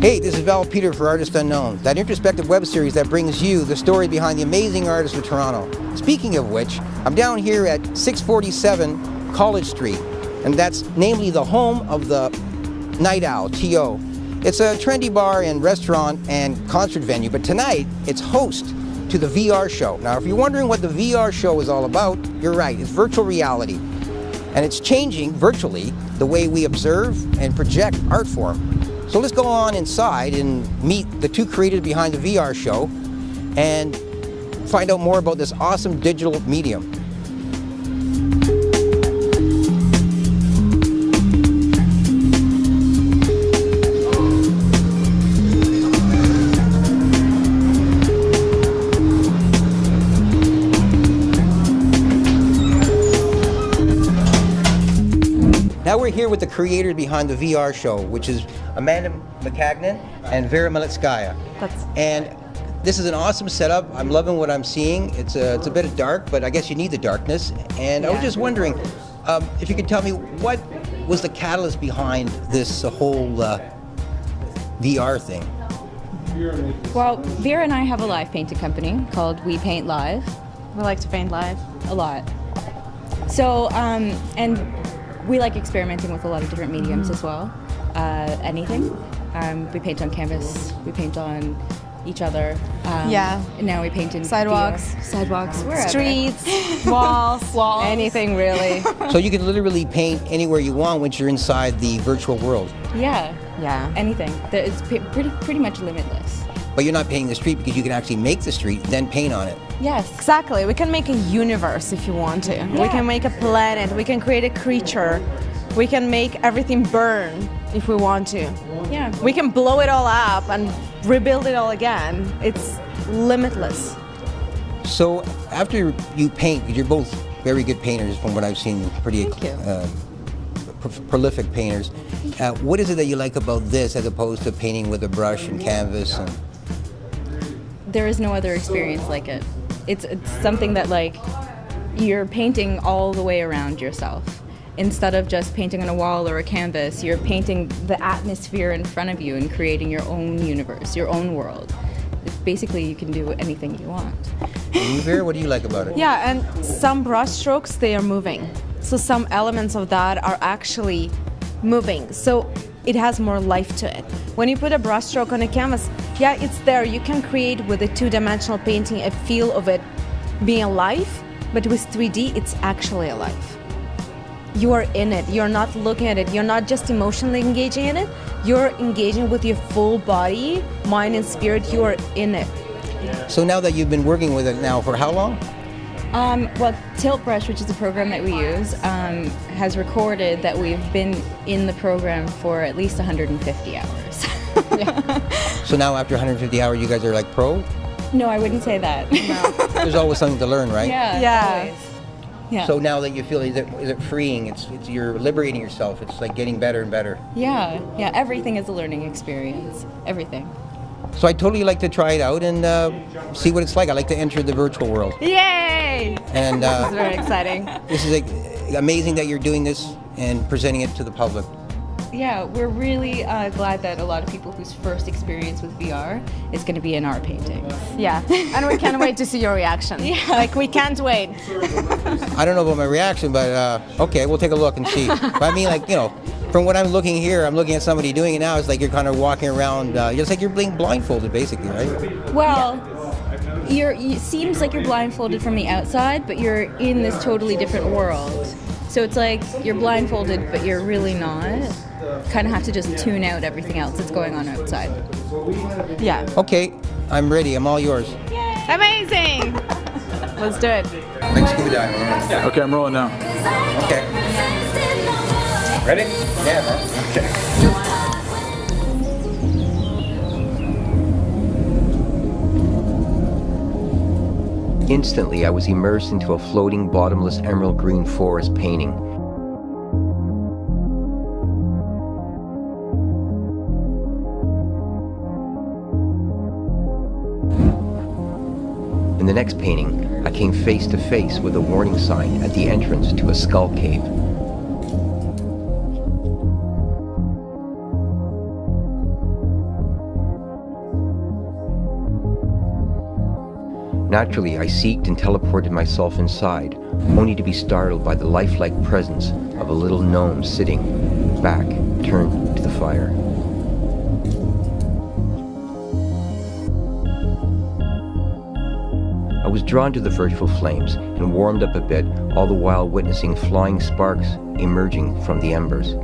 Hey, this is Val Peter for Artist Unknown, that introspective web series that brings you the story behind the amazing artists of Toronto. Speaking of which, I'm down here at 647 College Street, and that's namely the home of the Night Owl, T.O. It's a trendy bar and restaurant and concert venue, but tonight it's host to the VR show. Now, if you're wondering what the VR show is all about, you're right, it's virtual reality. And it's changing, virtually, the way we observe and project art form. So let's go on inside and meet the two creators behind the VR show and find out more about this awesome digital medium. Now we're here with the creators behind the VR show, which is Maccagnan and Vera Malitskaya. And this is an awesome setup. I'm loving what I'm seeing. It's a bit dark, but I guess you need the darkness. And I was just wondering if you could tell me what was the catalyst behind this whole VR thing? Well, Vera and I have a live painting company called We Paint Live. We like to paint live. A lot. So, and we like experimenting with a lot of different mediums as well. Anything. We paint on canvas. We paint on each other. And now we paint in sidewalks, wherever. Streets, walls, anything really. So you can literally paint anywhere you want once you're inside the virtual world. Yeah. Anything. It's pretty much limitless. But you're not painting the street because you can actually make the street, then paint on it. Yes. Exactly. We can make a universe if you want to. Yeah. We can make a planet. We can create a creature. We can make everything burn if we want to. Yeah. We can blow it all up and rebuild it all again. It's limitless. So after you paint, because you're both very good painters from what I've seen, pretty prolific painters, what is it that you like about this as opposed to painting with a brush and canvas? There is no other experience like it. It's something that, like, you're painting all the way around yourself. Instead of just painting on a wall or a canvas, you're painting the atmosphere in front of you and creating your own universe, your own world. It's basically, you can do anything you want. And Vera, what do you like about it? Yeah, and some brush strokes, they are moving. So some elements of that are actually moving. So it has more life to it. When you put a brush stroke on a canvas, yeah, it's there. You can create with a two-dimensional painting a feel of it being alive, but with 3D, it's actually alive. You are in it. You're not looking at it. You're not just emotionally engaging in it. You're engaging with your full body, mind, and spirit. You are in it. So now that you've been working with it now for how long? Well, Tilt Brush, which is a program that we use, has recorded that we've been in the program for at least 150 hours. So now after 150 hours, you guys are like pro? No, I wouldn't say that. No. There's always something to learn, right? Yeah. Always. Yeah. So now that you feel, is it freeing? It's you're liberating yourself. It's like getting better and better. Yeah. Everything is a learning experience. Everything. So I totally like to try it out and see what it's like. I like to enter the virtual world. Yay! And This is very exciting. this is amazing that you're doing this and presenting it to the public. Yeah, we're really glad that a lot of people whose first experience with VR is going to be in our paintings. Yeah, and we can't wait to see your reaction. Yeah. Like, we can't wait. I don't know about my reaction, but okay, we'll take a look and see. But I mean, like, you know, from what I'm looking here, I'm looking at somebody doing it now. It's like you're kind of walking around. It's like you're being blindfolded, basically, right? Well, it seems like you're blindfolded from the outside, but you're in this totally different world. So it's like you're blindfolded, but you're really not. Kind of have to just tune out everything else that's going on outside. Yeah. Okay, I'm ready. I'm all yours. Yay! Amazing! Let's do it. Like scuba diving. Okay, I'm rolling now. Okay. Ready? Yeah, man. Okay. Instantly, I was immersed into a floating, bottomless emerald green forest painting. In the next painting, I came face to face with a warning sign at the entrance to a skull cave. Naturally, I seeked and teleported myself inside, only to be startled by the lifelike presence of a little gnome sitting, back turned to the fire. I was drawn to the virtual flames and warmed up a bit, all the while witnessing flying sparks emerging from the embers.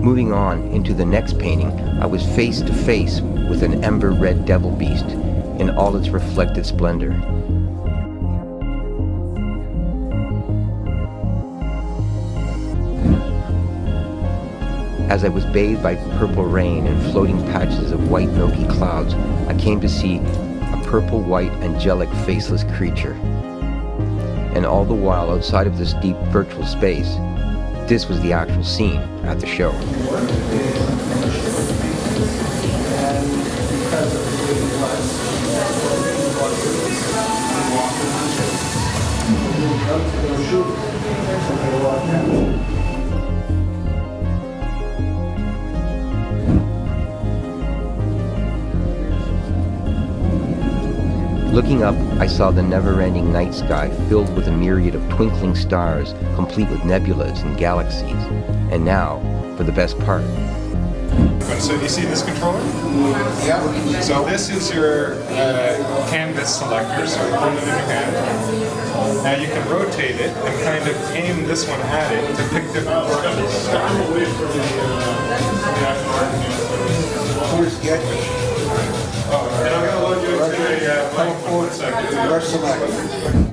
Moving on into the next painting, I was face to face with an ember-red devil beast in all its reflected splendor. As I was bathed by purple rain and floating patches of white milky clouds, I came to see a purple-white angelic faceless creature. And all the while outside of this deep virtual space, this was the actual scene at the show. Looking up, I saw the never-ending night sky filled with a myriad of twinkling stars, complete with nebulas and galaxies. And now, for the best part. So you see this controller? Yeah. So this is your canvas selector, so you put it in your hand. Now you can rotate it and kind of aim this one at it to pick different portions. And I'm going to load you into a blank forward second. Rush select.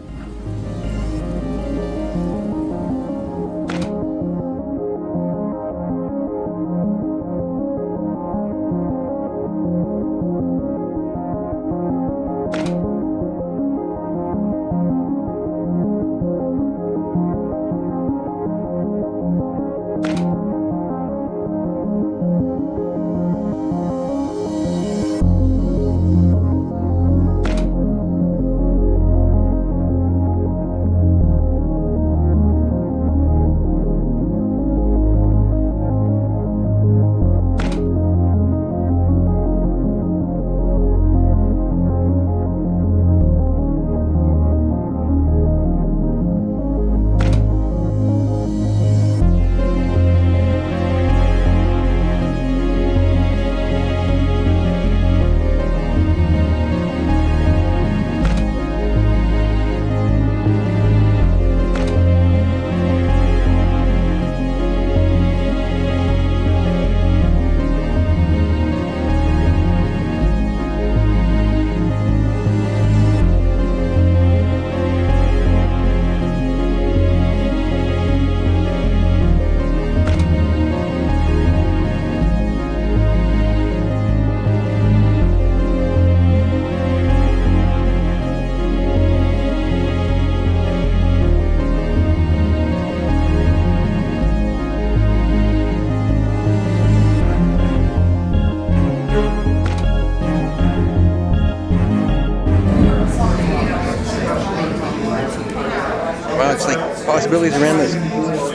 It's like possibilities are endless.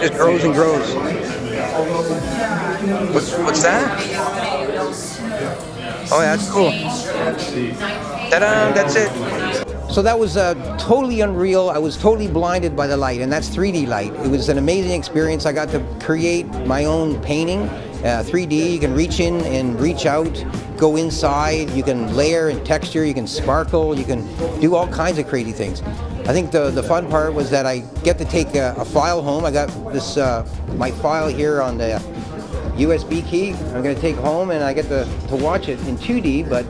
It grows and grows. What's that? Oh yeah, that's cool. Ta-da! That's it. So that was totally unreal. I was totally blinded by the light, and that's 3D light. It was an amazing experience. I got to create my own painting, 3D. You can reach in and reach out, go inside. You can layer and texture. You can sparkle. You can do all kinds of crazy things. I think the fun part was that I get to take a file home. I got this my file here on the USB key. I'm going to take home, and I get to watch it in 2D. But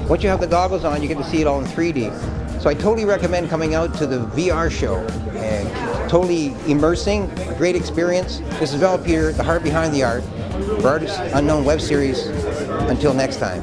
once you have the goggles on, you get to see it all in 3D. So I totally recommend coming out to the VR show. And totally immersing, a great experience. This is Val Peter, the heart behind the art, for Artists Unknown web series. Until next time.